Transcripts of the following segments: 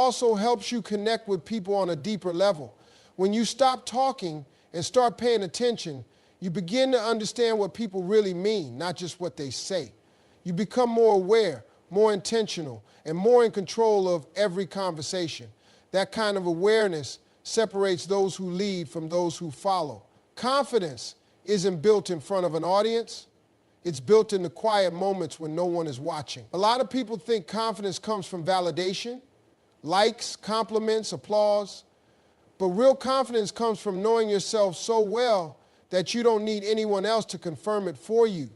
also helps you connect with people on a deeper level. When you stop talking and start paying attention, you begin to understand what people really mean, not just what they say. You become more aware, more intentional, and more in control of every conversation. That kind of awareness separates those who lead from those who follow. Confidence isn't built in front of an audience. It's built in the quiet moments when no one is watching. A lot of people think confidence comes from validation, likes, compliments, applause. But real confidence comes from knowing yourself so well that you don't need anyone else to confirm it for you.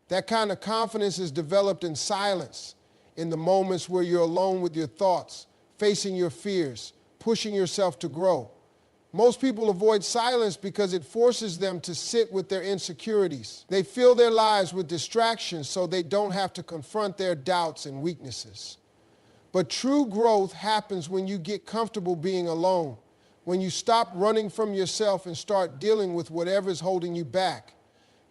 That kind of confidence is developed in silence, in the moments where you're alone with your thoughts, facing your fears, pushing yourself to grow. Most people avoid silence because it forces them to sit with their insecurities. They fill their lives with distractions so they don't have to confront their doubts and weaknesses. But true growth happens when you get comfortable being alone, when you stop running from yourself and start dealing with whatever is holding you back.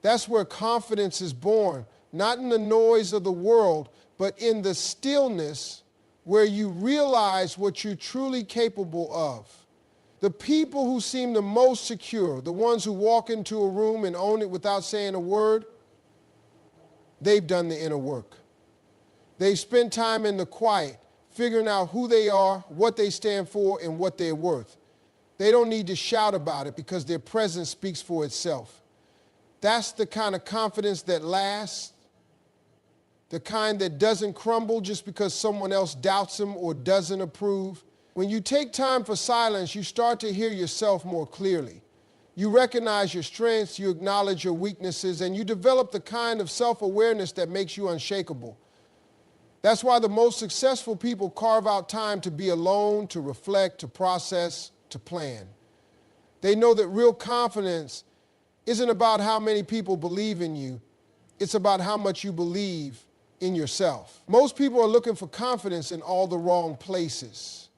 That's where confidence is born, not in the noise of the world, but in the stillness where you realize what you're truly capable of. The people who seem the most secure, the ones who walk into a room and own it without saying a word, they've done the inner work. They've spent time in the quiet, figuring out who they are, what they stand for, and what they're worth. They don't need to shout about it because their presence speaks for itself. That's the kind of confidence that lasts, the kind that doesn't crumble just because someone else doubts them or doesn't approve. When you take time for silence, you start to hear yourself more clearly. You recognize your strengths, you acknowledge your weaknesses, and you develop the kind of self-awareness that makes you unshakable. That's why the most successful people carve out time to be alone, to reflect, to process, to plan. They know that real confidence isn't about how many people believe in you. It's about how much you believe in yourself. Most people are looking for confidence in all the wrong places.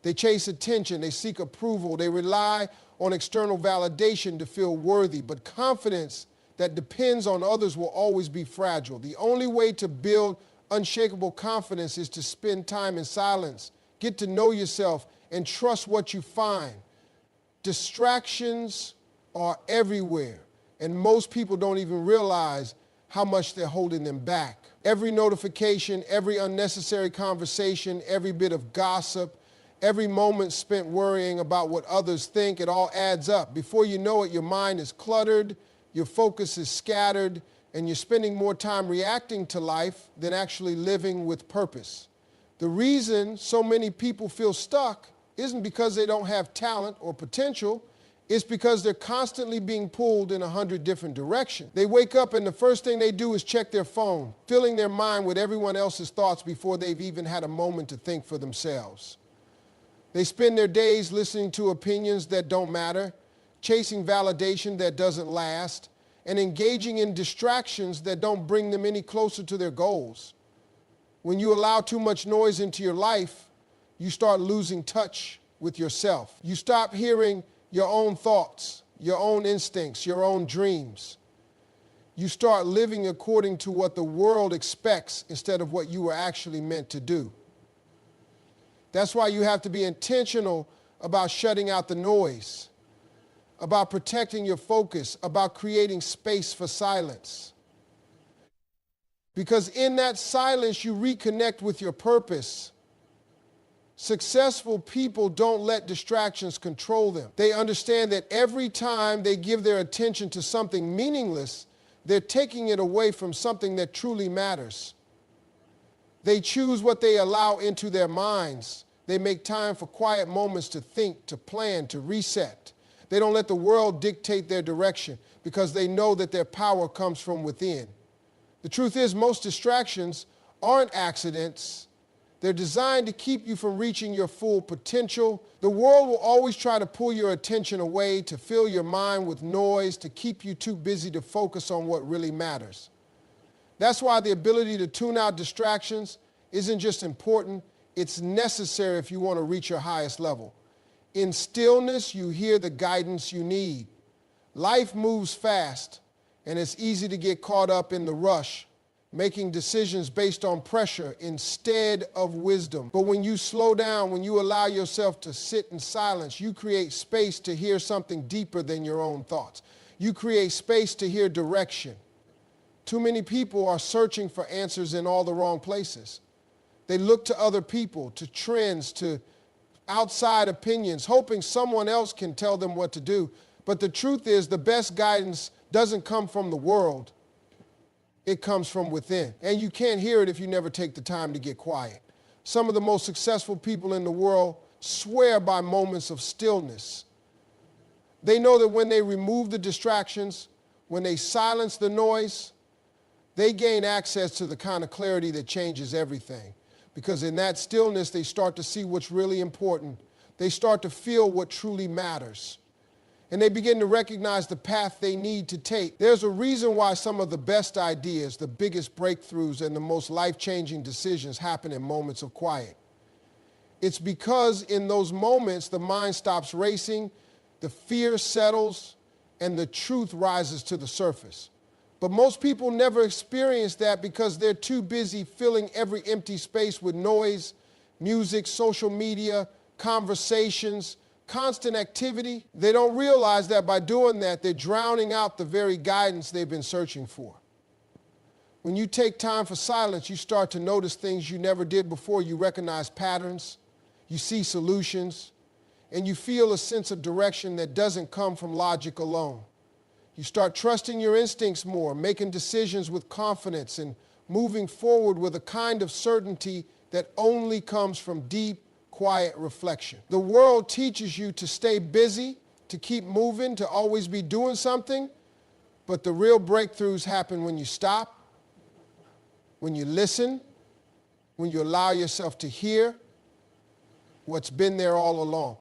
They chase attention, they seek approval, they rely on external validation to feel worthy. But confidence that depends on others will always be fragile. The only way to build unshakable confidence is to spend time in silence, get to know yourself, and trust what you find. Distractions are everywhere, and most people don't even realize how much they're holding them back. Every notification, every unnecessary conversation, every bit of gossip, every moment spent worrying about what others think, it all adds up. Before you know it, your mind is cluttered, your focus is scattered, and you're spending more time reacting to life than actually living with purpose. The reason so many people feel stuck isn't because they don't have talent or potential. It's because they're constantly being pulled in 100 different directions. They wake up and the first thing they do is check their phone, filling their mind with everyone else's thoughts before they've even had a moment to think for themselves. They spend their days listening to opinions that don't matter, chasing validation that doesn't last, and engaging in distractions that don't bring them any closer to their goals. When you allow too much noise into your life, you start losing touch with yourself. You stop hearing your own thoughts, your own instincts, your own dreams. You start living according to what the world expects instead of what you were actually meant to do. That's why you have to be intentional about shutting out the noise, about protecting your focus, about creating space for silence. Because in that silence, you reconnect with your purpose. Successful people don't let distractions control them. They understand that every time they give their attention to something meaningless, they're taking it away from something that truly matters. They choose what they allow into their minds. They make time for quiet moments to think, to plan, to reset. They don't let the world dictate their direction because they know that their power comes from within. The truth is, most distractions aren't accidents. They're designed to keep you from reaching your full potential. The world will always try to pull your attention away, to fill your mind with noise, to keep you too busy to focus on what really matters. That's why the ability to tune out distractions isn't just important, it's necessary if you want to reach your highest level. In stillness, you hear the guidance you need. Life moves fast, and it's easy to get caught up in the rush, making decisions based on pressure instead of wisdom. But when you slow down, when you allow yourself to sit in silence, you create space to hear something deeper than your own thoughts. You create space to hear direction. Too many people are searching for answers in all the wrong places. They look to other people, to trends, to outside opinions, hoping someone else can tell them what to do. But the truth is, the best guidance doesn't come from the world. It comes from within. And you can't hear it if you never take the time to get quiet. Some of the most successful people in the world swear by moments of stillness. They know that when they remove the distractions, when they silence the noise, they gain access to the kind of clarity that changes everything. Because in that stillness, they start to see what's really important. They start to feel what truly matters. And they begin to recognize the path they need to take. There's a reason why some of the best ideas, the biggest breakthroughs, and the most life-changing decisions happen in moments of quiet. It's because in those moments, the mind stops racing, the fear settles, and the truth rises to the surface. But most people never experience that because they're too busy filling every empty space with noise, music, social media, conversations, constant activity. They don't realize that by doing that, they're drowning out the very guidance they've been searching for. When you take time for silence, you start to notice things you never did before. You recognize patterns, you see solutions, and you feel a sense of direction that doesn't come from logic alone. You start trusting your instincts more, making decisions with confidence, and moving forward with a kind of certainty that only comes from deep, quiet reflection. The world teaches you to stay busy, to keep moving, to always be doing something, but the real breakthroughs happen when you stop, when you listen, when you allow yourself to hear what's been there all along.